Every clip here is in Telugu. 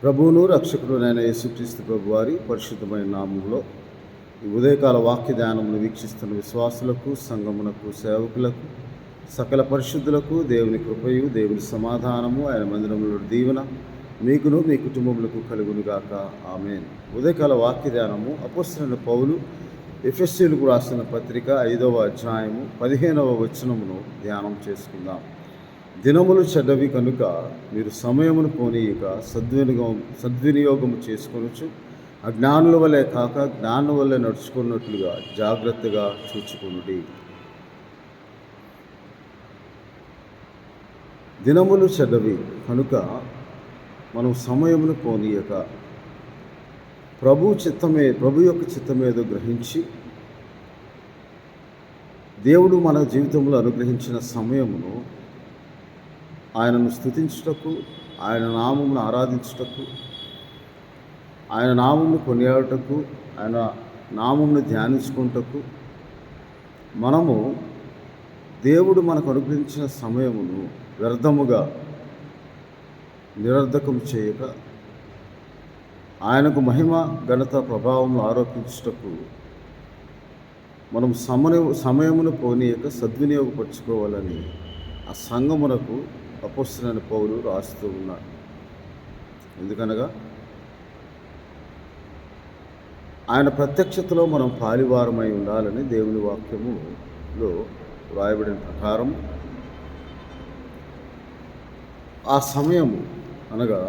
ప్రభువును రక్షకుడునైన యేసుక్రీస్తు ప్రభువారి పరిశుద్ధమైన నామంలో ఈ ఉదయకాల వాక్య ధ్యానమును వీక్షిస్తున్న విశ్వాసులకు, సంఘమునకు, సేవకులకు, సకల పరిశుద్ధులకు దేవుని కృపయు, దేవుని సమాధానము, ఆయన మందిరములో దీవెన మీకును మీ కుటుంబములకు కలుగునుగాక. ఆమేన్. ఉదయకాల వాక్య ధ్యానము అపోస్తలుడైన పౌలు ఎఫెసీయులకు రాసిన పత్రిక 5వ అధ్యాయము 15వ వచనమును ధ్యానం చేసుకుందాం. దినములు చెడ్డవి కనుక మీరు సమయమును పోనీయక సద్వినియోగము చేసుకొనొచ్చు, అజ్ఞానుల వలె కాక జ్ఞానుల వలె నడుచుకున్నట్లుగా జాగ్రత్తగా చూచుకొనుడి. దినములు చెడ్డవి కనుక మనం సమయమును పోనీయక ప్రభు యొక్క చిత్తమేదో గ్రహించి దేవుడు మన జీవితంలో అనుగ్రహించిన సమయమును ఆయనను స్తుతించుటకు, ఆయన నామమును ఆరాధించుటకు, ఆయన నామమును కొనియాడుటకు, ఆయన నామమును ధ్యానించుకుంటకు మనము దేవుడు మనకు అనుగ్రహించిన సమయమును వ్యర్థముగా నిరర్ధకం చేయక ఆయనకు మహిమ ఘనత ప్రభావం ఆరోపించుటకు మనం సమయమును పోనీయక సద్వినియోగపరచుకోవాలని ఆ సంఘమునకు అపోస్తలుడైన పౌలు రాస్తూ ఉన్నాడు. ఎందుకనగా ఆయన ప్రత్యక్షతలో మనం పాలివారమై ఉండాలని దేవుని వాక్యములో వ్రాయబడిన ప్రకారం ఆ సమయము అనగా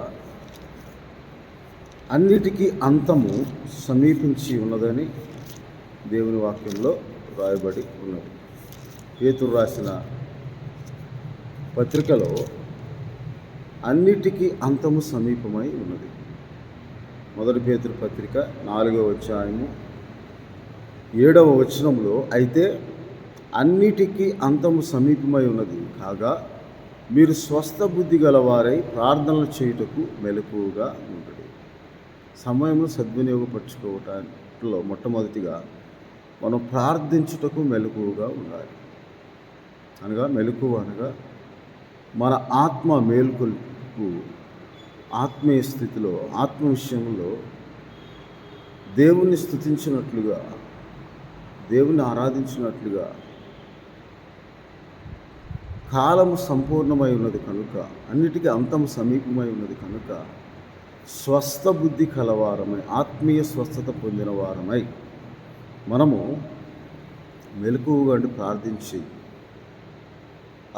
అన్నిటికీ అంతము సమీపించి ఉన్నదని దేవుని వాక్యంలో వ్రాయబడి ఉన్నది. పేతురు రాసిన పత్రికలో అన్నిటికీ అంతము సమీపమై ఉన్నది. మొదటి పేతురు పత్రిక 4వ అధ్యాయము 7వ వచనంలో అయితే అన్నిటికీ అంతము సమీపమై ఉన్నది కాగా మీరు స్వస్థ బుద్ధి గలవారై ప్రార్థనలు చేయుటకు మెలకువగా ఉండండి. సమయము సద్వినియోగపరచుకోవటానికి మొట్టమొదటిగా మనం ప్రార్థించుటకు మెలకువగా ఉండాలి. మెలకువ అనగా మన ఆత్మ మేలుకొల్పు, ఆత్మీయ స్థితిలో, ఆత్మ విషయంలో దేవుణ్ణి స్తుతించినట్లుగా, దేవుణ్ణి ఆరాధించినట్లుగా కాలము సంపూర్ణమై ఉన్నది కనుక, అన్నిటికీ అంతము సమీపమై ఉన్నది కనుక స్వస్థ బుద్ధి కలవారమై, ఆత్మీయ స్వస్థత పొందిన వారమై మనము మెలకువగా ప్రార్థించి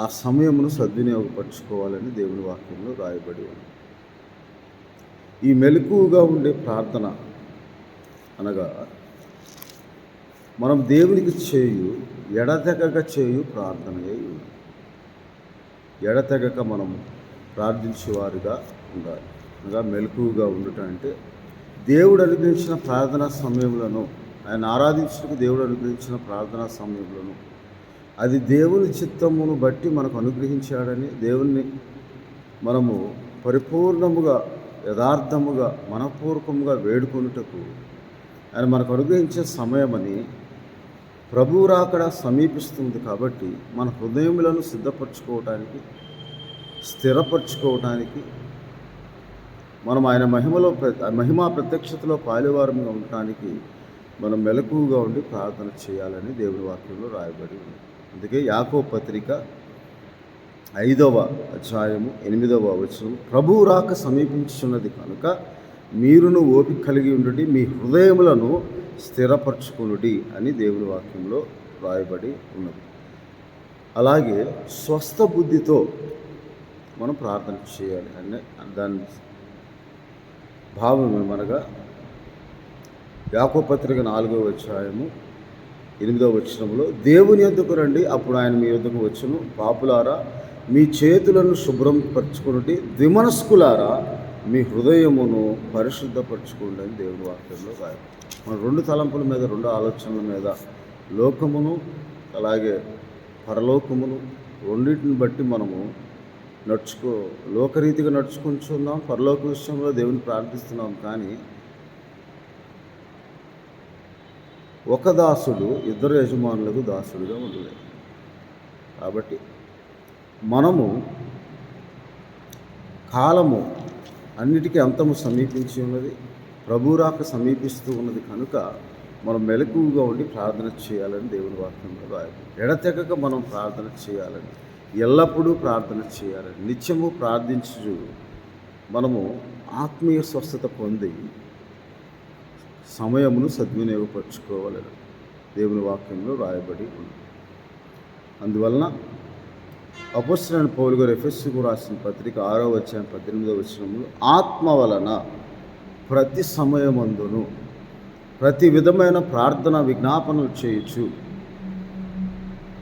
ఆ సమయమును సద్వినియోగపరచుకోవాలని దేవుని వాక్యంలో రాయబడి ఉంది. ఈ మెలకువగా ఉండే ప్రార్థన అనగా మనం దేవునికి ఎడతెగక చేయు ప్రార్థనయే ఉంది. ఎడతెగక మనం ప్రార్థించేవారుగా ఉండాలి. అనగా మెలకువగా ఉండటం అంటే దేవుడు అనుగ్రహించిన ప్రార్థనా సమయములను, ఆయన ఆరాధించడానికి దేవుడు అనుగ్రహించిన ప్రార్థనా సమయములను అది దేవుని చిత్తమును బట్టి మనకు అనుగ్రహించాడని, దేవుణ్ణి మనము పరిపూర్ణముగా, యథార్థముగా, మనపూర్వకముగా వేడుకొనుటకు ఆయన మనకు అనుగ్రహించే సమయమని, ప్రభువు రాకడ సమీపిస్తుంది కాబట్టి మన హృదయములను సిద్ధపరచుకోవటానికి, స్థిరపరచుకోవటానికి, మనం ఆయన మహిమా ప్రత్యక్షతలో పాలివారంగా ఉండటానికి మనం మెలకువగా ఉండి ప్రార్థన చేయాలని దేవుని వాక్యంలో రాయబడి ఉంది. అందుకే యాకోబు పత్రిక 5వ అధ్యాయము 8వ వచనం, ప్రభువు రాక సమీపించున్నది కనుక మీరును ఓపిక కలిగి ఉండుడి, మీ హృదయములను స్థిరపరచుకొనుడి అని దేవుని వాక్యంలో రాయబడి ఉన్నది. అలాగే స్వస్థ బుద్ధితో మనం ప్రార్థన చేయాలి అని దాని భావం ఏమనగా యాకోబు పత్రిక 4వ అధ్యాయము 8వ వచనంలో దేవుని యొద్దకు రండి, అప్పుడు ఆయన మీ యొద్దకు వచ్చును. పాపులారా మీ చేతులను శుభ్రం పరచుకుని, ద్విమనస్కులారా మీ హృదయమును పరిశుద్ధపరచుకోండి అని దేవుని వాక్యంలో రాయాలి. మన 2 తలంపుల మీద, 2 ఆలోచనల మీద, లోకమును అలాగే పరలోకమును రెండింటిని బట్టి మనము లోకరీతిగా నడుచుకుంటున్నాం. పరలోక విషయంలో దేవుని ప్రార్థిస్తున్నాం. కానీ ఒక దాసుడు 2 యజమానులకు దాసుడిగా ఉండలేదు. కాబట్టి మనము కాలము అన్నిటికీ అంతము సమీపించి ఉన్నది, ప్రభు రాక సమీపిస్తూ ఉన్నది కనుక మనం మెలకువగా ఉండి ప్రార్థన చేయాలని దేవుని వాక్యంలో రాయాలి. ఎడతెగక మనం ప్రార్థన చేయాలని, ఎల్లప్పుడూ ప్రార్థన చేయాలని, నిత్యము ప్రార్థించు మనము ఆత్మీయ స్వస్థత పొంది సమయమును సద్వినియోగపరచుకోవాలని దేవుని వాక్యంలో రాయబడి ఉంది. అందువలన అపోస్తలుడైన పౌలు గారు ఎఫెసీయులకు రాసిన పత్రిక 6వ అధ్యాయం 18వ వచనంలో ఆత్మ వలన ప్రతి సమయమందును ప్రతి విధమైన ప్రార్థన విజ్ఞాపనలు చేయొచ్చు,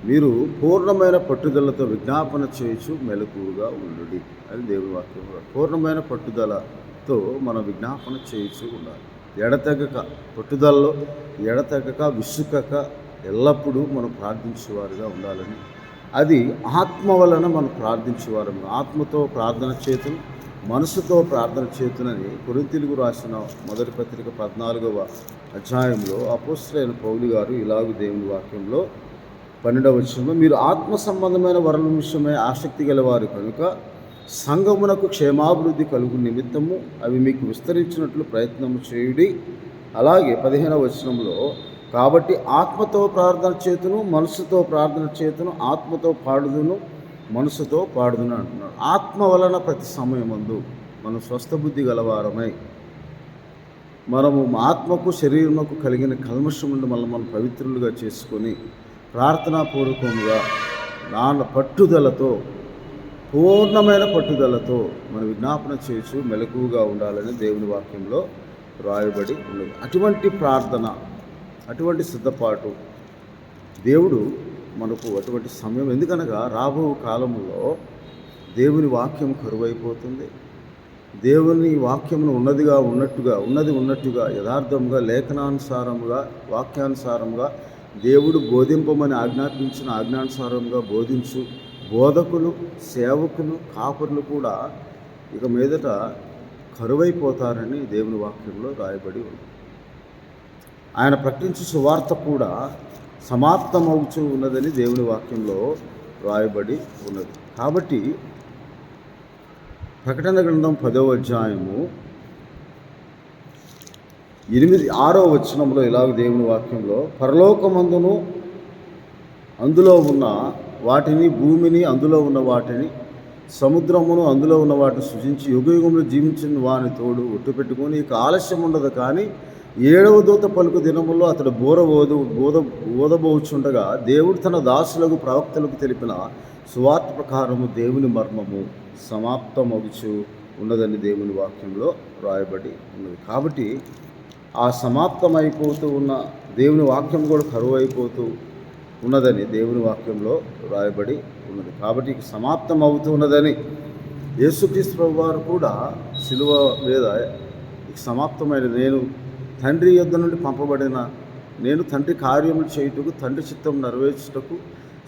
మీరు పూర్ణమైన పట్టుదలతో విజ్ఞాపన చేయొచ్చు, మెలకువగా ఉండుడి అని దేవుని వాక్యం. పూర్ణమైన పట్టుదలతో మనం విజ్ఞాపన చేయొచ్చు ఉండాలి. ఎడతెగక పట్టుదలలో ఎడతెగక విసుకక ఎల్లప్పుడూ మనం ప్రార్థించేవారుగా ఉండాలని, అది ఆత్మ వలన మనం ప్రార్థించేవారు. ఆత్మతో ప్రార్థన చేతును, మనసుతో ప్రార్థన చేతునని కొరింథీయులకు రాసిన మొదటి పత్రిక 14వ అధ్యాయంలో అపోస్తలుడైన పౌలు గారు ఇలాగ దేవుని వాక్యంలో 12వ వచనంలో, మీరు ఆత్మ సంబంధమైన వరల విషయమై ఆసక్తి గలవారు కనుక సంఘమునకు క్షేమాభివృద్ధి కలుగు నిమిత్తము అవి మీకు విస్తరించినట్లు ప్రయత్నము చేయుడి. అలాగే 15వ వచనంలో, కాబట్టి ఆత్మతో ప్రార్థన చేతును, మనసుతో ప్రార్థన చేతును, ఆత్మతో పాడుదును, మనసుతో పాడుదును అంటున్నాడు. ఆత్మ వలన ప్రతి సమయమందు మనం స్వస్థబుద్ధి గలవారమై మనము ఆత్మకు శరీరముకు కలిగిన కల్మషం నుండి మనం పవిత్రులుగా చేసుకొని ప్రార్థనాపూర్వకముగా పట్టుదలతో, పూర్ణమైన పట్టుదలతో మనం విజ్ఞాపన చేయొచ్చు, మెలకువగా ఉండాలని దేవుని వాక్యంలో రాయబడి ఉన్నది. అటువంటి ప్రార్థన, అటువంటి సిద్ధపాటు దేవుడు మనకు అటువంటి సమయం, ఎందుకనగా రాబో కాలంలో దేవుని వాక్యం కరువైపోతుంది. దేవుని వాక్యమును ఉన్నదిగా ఉన్నట్టుగా యథార్థంగా లేఖనానుసారముగా వాక్యానుసారముగా దేవుడు బోధింపమని ఆజ్ఞాపించిన ఆజ్ఞానుసారంగా బోధించు బోధకులు, సేవకులు, కాపరులు కూడా ఇక మీదట కరువైపోతారని దేవుని వాక్యంలో రాయబడి ఉంది. ఆయన ప్రకటించే సువార్త కూడా సమాప్తమవుతూ ఉన్నదని దేవుని వాక్యంలో రాయబడి ఉన్నది. కాబట్టి ప్రకటన గ్రంథం 10వ అధ్యాయము 6వ వచనంలో ఇలాగ దేవుని వాక్యంలో, పరలోకమందును అందులో ఉన్న వాటిని, భూమిని అందులో ఉన్న వాటిని, సముద్రమును అందులో ఉన్న వాటిని సృజించి యుగయుగంలో జీవించిన వాని తోడు ఒట్టు పెట్టుకొని ఇక ఆలస్యం ఉండదు. కానీ 7వ దూత పలుకు దినముల్లో అతడు బోధబోచుండగా దేవుడు తన దాసులకు ప్రవక్తలకు తెలిపిన సువార్త ప్రకారము దేవుని మర్మము సమాప్తమగుచు ఉన్నదని దేవుని వాక్యంలో రాయబడి ఉన్నది. కాబట్టి ఆ సమాప్తమైపోతూ ఉన్న దేవుని వాక్యం కూడా కరువు అయిపోతూ ఉన్నదని దేవుని వాక్యంలో రాయబడి ఉన్నది. కాబట్టి సమాప్తం అవుతూ ఉన్నదని యేసుక్రీస్తు ప్రభువారు కూడా సిలువ మీద సమాప్తమైన, నేను తండ్రి యొద్ద నుండి పంపబడిన, నేను తండ్రి కార్యములు చేయుటకు, తండ్రి చిత్తం నెరవేర్చుటకు,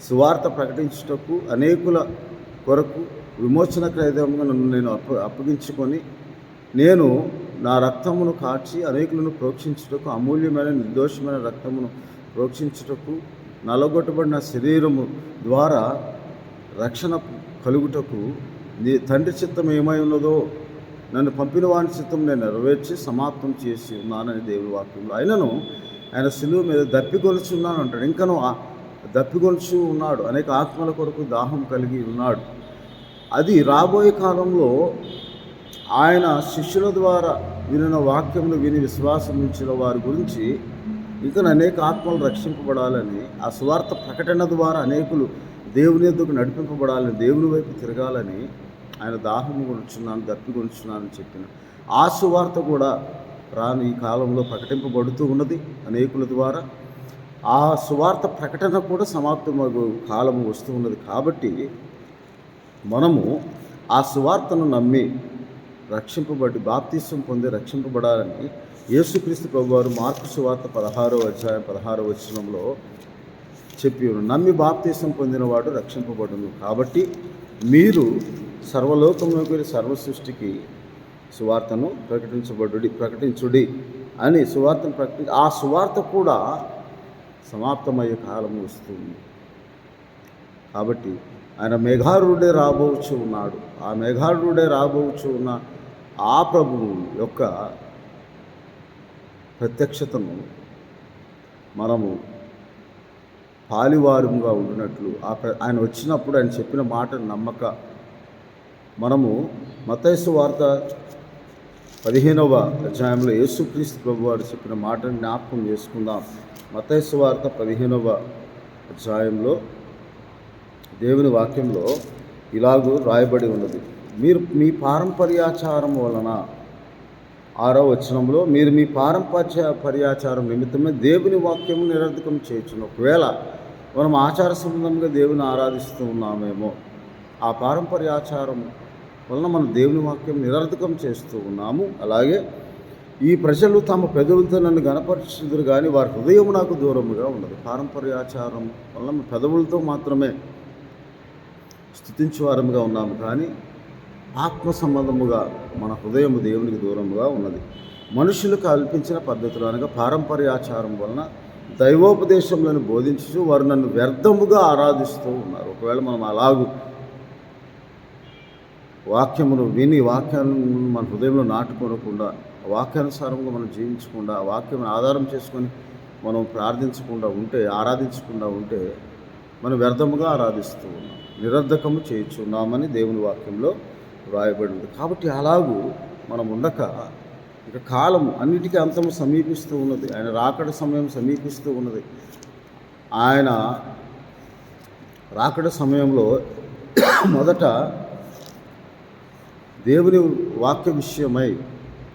సువార్త ప్రకటించుటకు, అనేకుల కొరకు విమోచన క్రయముగా నన్ను నేను అప్పగించుకొని నేను నా రక్తమును కాచి అనేకులను ప్రోక్షించుటకు, అమూల్యమైన నిర్దోషమైన రక్తమును ప్రోక్షించుటకు, నలగొట్టబడిన శరీరము ద్వారా రక్షణ కలుగుటకు తండ్రి చిత్తం ఏమై ఉన్నదో నన్ను పంపిన వాని చిత్తం నేను నెరవేర్చి సమాప్తం చేసి ఉన్నానని దేవుని వాక్యంలో. ఆయన సిలువ మీద దప్పిగొలుచున్నాను అంటాడు. ఇంకనూ దప్పిగొలుచు ఉన్నాడు, అనేక ఆత్మల కొరకు దాహం కలిగి ఉన్నాడు. అది రాబోయే కాలంలో ఆయన శిష్యుల ద్వారా వినిన వాక్యమును విని విశ్వాసం ఉంచిన వారి గురించి ఇంకా అనేక ఆత్మలు రక్షింపబడాలని, ఆ సువార్త ప్రకటన ద్వారా అనేకులు దేవుని యొద్దకు నడిపింపబడాలని, దేవుని వైపు తిరగాలని ఆయన దాహము కొనుచున్నాను, దప్పి కొనుచున్నానని చెప్పిన ఆ సువార్త కూడా రాను ఈ కాలంలో ప్రకటింపబడుతూ ఉన్నది అనేకుల ద్వారా. ఆ సువార్త ప్రకటన కూడా సమాప్తమగు కాలము వస్తూ ఉన్నది. కాబట్టి మనము ఆ సువార్తను నమ్మి రక్షింపబడి బాప్తిసం పొంది రక్షింపబడాలని యేసుక్రీస్తు ప్రభువారు మార్కు సువార్త 16వ అధ్యాయం 16వ వచనంలో చెప్పి నమ్మి బాప్తిసం పొందినవాడు రక్షింపబడును. కాబట్టి మీరు సర్వలోకంలోకి వెళ్ళి సర్వ సృష్టికి సువార్తను ప్రకటించుడి అని సువార్తను ఆ సువార్త కూడా సమాప్తమయ్యే కాలము వస్తుంది. కాబట్టి ఆయన మేఘారుడే రాబోచు ఉన్నాడు. ఆ మేఘారుడే రాబోచు ఉన్న ఆ ప్రభువు యొక్క ప్రత్యక్షతను మనము పాలివారుగా ఉండినట్లు ఆయన వచ్చినప్పుడు ఆయన చెప్పిన మాట నమ్మక మనము మత్తయి సువార్త 15వ అధ్యాయంలో యేసుక్రీస్తు ప్రభువారు చెప్పిన మాటను జ్ఞాపకం చేసుకుందాం. మత్తయి సువార్త 15వ అధ్యాయంలో దేవుని వాక్యంలో ఇలాగూ రాయబడి ఉన్నది. మీరు మీ పారంపర్యాచారం వలన 6వ వచనంలో మీరు మీ పారంపర్యాచారం నిమిత్తమే దేవుని వాక్యము నిరర్ధకం చేయొచ్చును. ఒకవేళ మనం ఆచార సంబంధంగా దేవుని ఆరాధిస్తూ ఉన్నామేమో, ఆ పారంపర్యాచారం వలన మనం దేవుని వాక్యం నిరర్ధకం చేస్తూ ఉన్నాము. అలాగే ఈ ప్రజలు తమ పెదవులతో నన్ను గణపరుచుదురు కానీ వారి హృదయం నాకు దూరముగా ఉన్నది. పారంపర్యాచారం వలన పెదవులతో మాత్రమే స్తుతించేవారముగా ఉన్నాము, కానీ ఆత్మ సంబంధముగా మన హృదయం దేవునికి దూరముగా ఉన్నది. మనుషులు కల్పించిన పద్ధతులు అనగా పారంపర్యాచారం వలన దైవోపదేశములను బోధించు వారు నన్ను వ్యర్థముగా ఆరాధిస్తూ ఉన్నారు. ఒకవేళ మనం అలాగూ వాక్యమును విని వాక్యాన్ని మన హృదయంలో నాటుకోనకుండా, వాక్యానుసారంగా మనం జీవించకుండా, ఆ వాక్యం ఆధారం చేసుకొని మనం ప్రార్థించకుండా ఉంటే, ఆరాధించకుండా ఉంటే మనం వ్యర్థముగా ఆరాధిస్తూ ఉన్నాం, నిరర్ధకము చేయుచున్నామని దేవుని వాక్యంలో వ్రాయబడి ఉంది. కాబట్టి అలాగూ మనం ఉండక ఇక కాలము అన్నిటికీ అంతము సమీపిస్తూ ఉన్నది. ఆయన రాకడ సమయం సమీపిస్తూ ఉన్నది. ఆయన రాకడ సమయంలో మొదట దేవుని వాక్య విషయమై,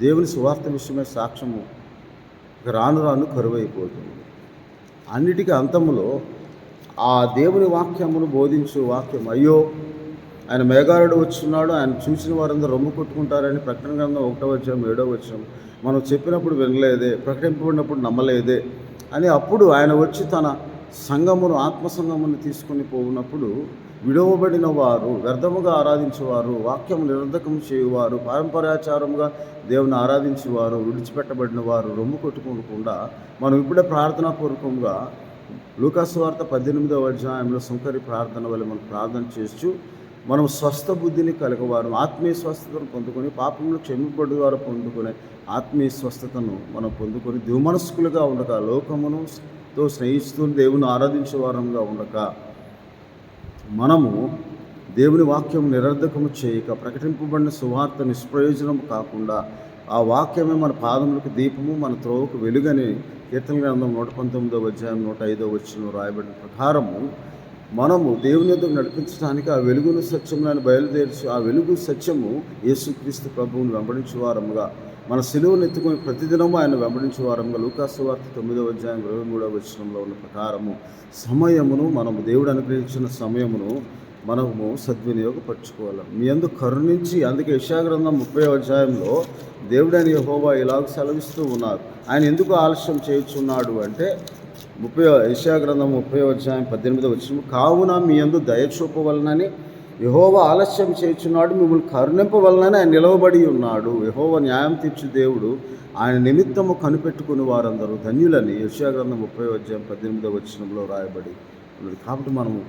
దేవుని సువార్త విషయమై సాక్ష్యము రాను రాను కరువైపోతుంది. అన్నిటికీ అంతములో ఆ దేవుని వాక్యమును బోధించు వాక్యం, అయ్యో ఆయన మేఘారుడు వచ్చున్నాడు, ఆయన చూసిన వారందరూ రొమ్ము కొట్టుకుంటారని ప్రకటన గ్రంథం 1వ అధ్యాయం 7వ వచనం, మనం చెప్పినప్పుడు వినలేదే, ప్రకటింపబడినప్పుడు నమ్మలేదే అని అప్పుడు ఆయన వచ్చి తన సంఘమును, ఆత్మ సంఘమును తీసుకొని పోయినప్పుడు విడవబడిన వారు, వ్యర్థముగా ఆరాధించేవారు, వాక్యము నిరర్ధకం చేయువారు, పారంపర్యాచారంగా దేవుని ఆరాధించేవారు, విడిచిపెట్టబడిన వారు రొమ్ము కొట్టుకోకుండా మనం ఇప్పుడే ప్రార్థనాపూర్వకంగా లూకాసు వార్త 18వ అధ్యాయంలో సుంకరి ప్రార్థన వల్ల మనం ప్రార్థన చేస్తూ మనం స్వస్థ బుద్ధిని కలగవారు, ఆత్మీయ స్వస్థతను పొందుకొని, పాపములు క్షమింపబడి వారు పొందుకునే ఆత్మీయ స్వస్థతను మనం పొందుకొని దివమనస్కులుగా ఉండక, లోకముతో స్నేహిస్తూ దేవుని ఆరాధించే వారంగా ఉండక, మనము దేవుని వాక్యం నిరర్ధకము చేయక, ప్రకటింపబడిన సువార్త నిష్ప్రయోజనం కాకుండా, ఆ వాక్యమే మన పాదములకు దీపము, మన త్రోవకు వెలుగని కీర్తన గ్రంథం 119వ అధ్యాయం 105వ వచనంలో రాయబడిన ప్రకారము మనము దేవుని యొద్దకు నడిపించడానికి ఆ వెలుగును సత్యములను బయలుదేర్చి, ఆ వెలుగు సత్యము యేసుక్రీస్తు ప్రభువును వెంబడించే వారముగా, మన సిలువను ఎత్తుకొని ప్రతిదినము ఆయన వెంబడించే వారముగా లూకాసు వార్త 9వ అధ్యాయం 23వ వచనంలో ఉన్న ప్రకారము సమయమును, మనము దేవుడు అనుగ్రహించిన సమయమును మనము సద్వినియోగపరచుకోవాలి. మీ యందు కరుణించి, అందుకే యెషయా గ్రంథం 30వ అధ్యాయంలో దేవుడైన యెహోవా ఇలాగ సెలవిస్తూ ఉన్నారు. ఆయన ఎందుకు ఆలస్యం చేయుచున్నాడు అంటే, యెషయా గ్రంథం 30వ అధ్యాయం 18వ వచనం, కావున మీ యందు దయ చూపవలనని యెహోవా ఆలస్యం చేయుచున్నాడు, మిమ్మల్ని కరుణింపవలనని ఆయన నిలవబడి ఉన్నాడు. యెహోవా న్యాయం తీర్చు దేవుడు, ఆయన నిమిత్తము కనిపెట్టుకుని వారందరూ ధన్యులని యెషయా గ్రంథం 30వ అధ్యాయం 18వ వచనంలో రాయబడి ఉన్నది. కాబట్టి మనము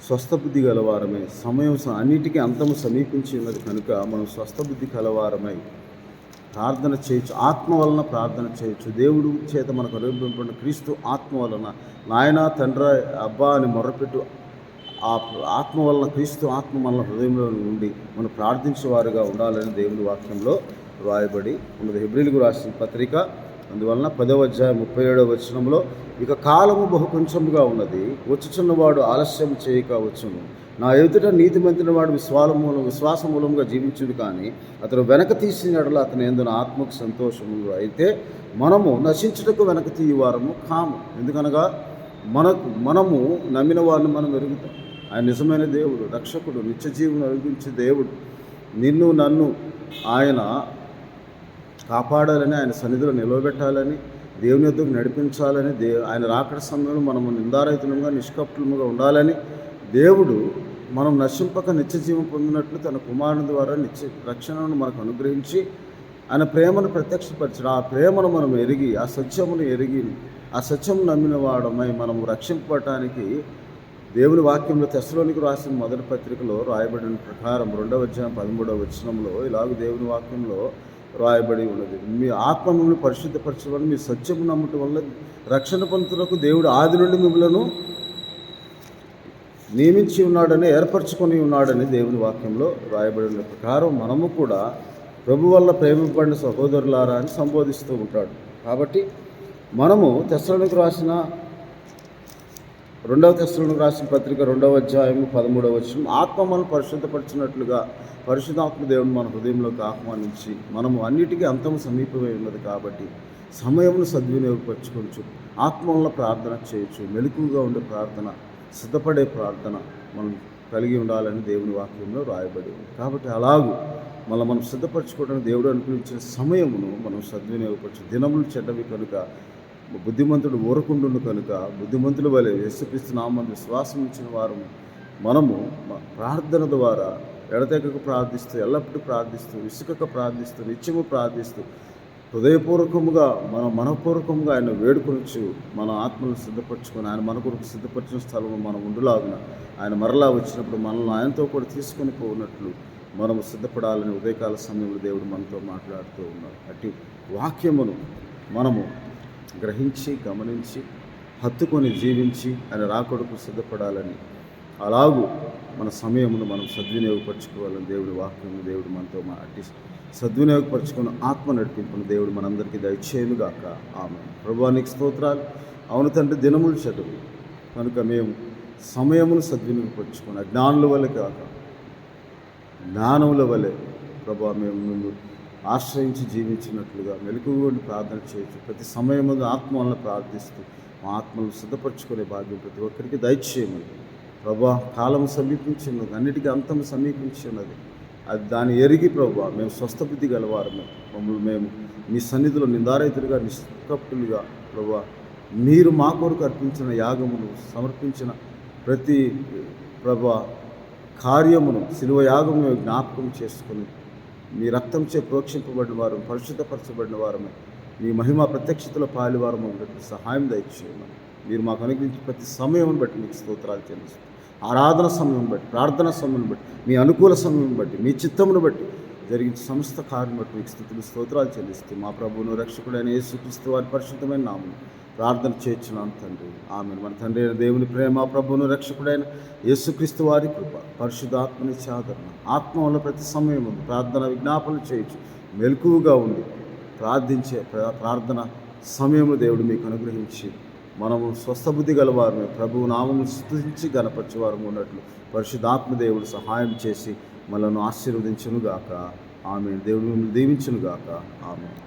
స్వస్థ బుద్ధి గలవారమై, సమయం అన్నిటికీ అంతము సమీపించి ఉన్నది కనుక మనం స్వస్థ బుద్ధి కలవారమై ప్రార్థన చేయొచ్చు, ఆత్మ వలన ప్రార్థన చేయొచ్చు. దేవుడు చేత మనకు అనుగ్రహింపబడిన క్రీస్తు ఆత్మ వలన నాయన, తండ్రి, అబ్బా అని మొర్రపెట్టు, ఆ ఆత్మ వలన, క్రీస్తు ఆత్మ వలన హృదయంలో ఉండి మనం ప్రార్థించేవారుగా ఉండాలని దేవుని వాక్యంలో రాయబడి ఉన్నది. హెబ్రీయులకు రాసిన పత్రిక అందువలన 10వ అధ్యాయం 37వ వచనంలో, ఇక కాలము బహు కొంచెముగా ఉన్నది, వచ్చుచున్నవాడు ఆలస్యం చేయక వచ్చును, నా ఎదుట నీతిమంతుని వాడు విశ్వాస మూలంగా జీవించుడు, కానీ అతను వెనక తీసిన ఎడల అతని యందు ఆత్మకు సంతోషము. అయితే మనము నశించుటకు వెనక తీయవారము కాము, ఎందుకనగా మనము నమ్మిన వారిని మనం ఎరుగుతాం. ఆయన నిజమైన దేవుడు, రక్షకుడు, నిత్య జీవును అరిగించే దేవుడు. నిన్ను నన్ను ఆయన కాపాడాలని, ఆయన సన్నిధిలో నిలవబెట్టాలని, దేవుని యొద్దకు నడిపించాలని, ఆయన రాకడ సమయంలో మనము నిందారహితులుగా నిష్కపటులుగా ఉండాలని దేవుడు మనం నశింపక నిత్య జీవం పొందినట్లు తన కుమారుని ద్వారా నిత్య రక్షణను మనకు అనుగ్రహించి ఆయన ప్రేమను ప్రత్యక్షపరిచాడు. ఆ ప్రేమను మనం ఎరిగి, ఆ సత్యమును ఎరిగి, ఆ సత్యము నమ్మిన వాడమై మనము రక్షింపబడటానికి దేవుని వాక్యంలో తెస్సలోనికి రాసిన మొదటి పత్రికలో రాయబడిన ప్రకారం 2వ అధ్యాయం 13వ వచనంలో ఇలాగ దేవుని వాక్యంలో రాయబడి ఉన్నది. మీ ఆత్మ మిమ్మల్ని పరిశుద్ధపరచడం, మీ సత్యము నమ్మటం వల్ల రక్షణ పొందుటకు దేవుడు ఆది నుండి మిమ్మలను నియమించి ఉన్నాడని, ఏర్పరచుకొని ఉన్నాడని దేవుని వాక్యంలో రాయబడిన ప్రకారం మనము కూడా ప్రభు వల్ల ప్రేమింపబడిన సహోదరులారా అని సంబోధిస్తూ ఉంటాడు. కాబట్టి మనము తెస్సలోనికి రాసిన 2వ తెస్సలోనికి రాసిన పత్రిక 2వ అధ్యాయం 13వ వచనం, ఆత్మ మనం పరిశుద్ధపరిచినట్లుగా పరిశుద్ధాత్మ దేవుని మన హృదయంలోకి ఆహ్వానించి మనము అన్నిటికీ అంతము సమీపమై ఉన్నది కాబట్టి సమయమును సద్వినియోగపరచుకోవచ్చు, ఆత్మ వల్ల ప్రార్థన చేయొచ్చు, మెలకుగా ఉండే ప్రార్థన, సిద్ధపడే ప్రార్థన మనం కలిగి ఉండాలని దేవుని వాక్యంలో రాయబడి ఉంది. కాబట్టి అలాగూ మనం సిద్ధపరచుకోవడానికి దేవుడు అనుగ్రహించిన సమయమును మనం సద్వినియోగపరచు. దినములు చెడ్డవి కనుక బుద్ధిమంతుడు ఊరకుండును కనుక బుద్ధిమంతుల వలె యేసుక్రీస్తు నామమున విశ్వాసం ఇచ్చిన వారు మనము ప్రార్థన ద్వారా ఎడతెగక ప్రార్థిస్తూ, ఎల్లప్పుడూ ప్రార్థిస్తూ, విసుకక ప్రార్థిస్తూ, నిత్యము ప్రార్థిస్తూ, హృదయపూర్వకముగా మనపూర్వకంగా ఆయన వేడుకొనొచ్చు మన ఆత్మను సిద్ధపరచుకొని ఆయన మన కొరకు సిద్ధపరిచిన స్థలంలో మనం ఉండులాగున ఆయన మరలా వచ్చినప్పుడు మనల్ని ఆయనతో కూడా తీసుకొని పోనట్లు మనము సిద్ధపడాలని ఉదయకాల సమయంలో దేవుడు మనతో మాట్లాడుతూ ఉన్నాడు. అట్టి వాక్యమును మనము గ్రహించి, గమనించి, హత్తుకొని జీవించి ఆయన రాకొడుకు సిద్ధపడాలని, అలాగూ మన సమయమును మనం సద్వినియోగపరచుకోవాలని దేవుడి వాక్యము దేవుడు మనతో అట్టి సద్వినియోగపరచుకున్న ఆత్మ నడిపింపును దేవుడు మనందరికీ దయచేయునుగాక. ఆమేన్. ప్రభువానికి స్తోత్రాలు. అవును తండ్రి, దినములు చెడ్డవి కనుక మేము సమయమును సద్వినియోగపరచుకుని అజ్ఞానుల వలె కాక జ్ఞానముల వలె ప్రభా మేము ముందు ఆశ్రయించి జీవించినట్లుగా మెలకుగా ఉండి ప్రార్థన చేయొచ్చు. ప్రతి సమయము ఆత్మ వలన ప్రార్థిస్తూ మా ఆత్మను సిద్ధపరచుకునే భాగ్యం ప్రతి ఒక్కరికి దయచేయమని ప్రభా. కాలము సమీపించి ఉన్నది, అన్నిటికీ అంతం సమీపించి ఉన్నది. అది దాన్ని ఎరిగి ప్రభా మేము స్వస్థబుద్ధి గలవారమే, మమ్మల్ని మేము మీ సన్నిధిలో నిందారహితులుగా, నిష్కపటులుగా ప్రభా మీరు మా కొరకు అర్పించిన యాగమును, సమర్పించిన ప్రతి ప్రభా కార్యమును, శిలువ యాగమును జ్ఞాపకం చేసుకుని మీ రక్తంచే ప్రోక్షింపబడిన వారు, పరిశుద్ధపరచబడిన వారమే, మీ మహిమ ప్రత్యక్షతలో పాలివారము సహాయం దయచేయమని మీరు మాకు అనుగ్రహించి ప్రతి సమయం బట్టి మీకు స్తోత్రాలు చెల్లిస్తాం. ఆరాధన సమయం బట్టి, ప్రార్థన సమయం బట్టి, మీ అనుకూల సమయం బట్టి, మీ చిత్తమును బట్టి జరిగిన సమస్త కార్యం బట్టి మీకు స్తుతులు స్తోత్రాలు చెల్లిస్తూ మా ప్రభువును రక్షకుడైన యేసుక్రీస్తు వారి పరిశుద్ధమైన నామమున ప్రార్థన చేయించున్నాం తండ్రి. ఆమేన్. మన తండ్రి అయిన దేవుని ప్రేమ, ప్రభువును రక్షకుడైన యేసుక్రీస్తు వారి కృప, పరిశుద్ధాత్మని ఆదరణ, ఆత్మ వల్ల ప్రతి సమయం ఉంది ప్రార్థన విజ్ఞాపనలు చేయొచ్చు, మెలకువగా ఉండి ప్రార్థించే ప్రార్థన సమయంలో దేవుడు మీకు అనుగ్రహించి మనము స్వస్థబుద్ధి గలవారమే, ప్రభువు నామమును స్తుతించి గణపరచేవారము ఉన్నట్లు పరిశుద్ధాత్మ దేవుడు సహాయం చేసి మనల్ని ఆశీర్వదించునుగాక. ఆమేన్. దేవుడు మిమ్మల్ని దీవించునుగాక. ఆమేన్.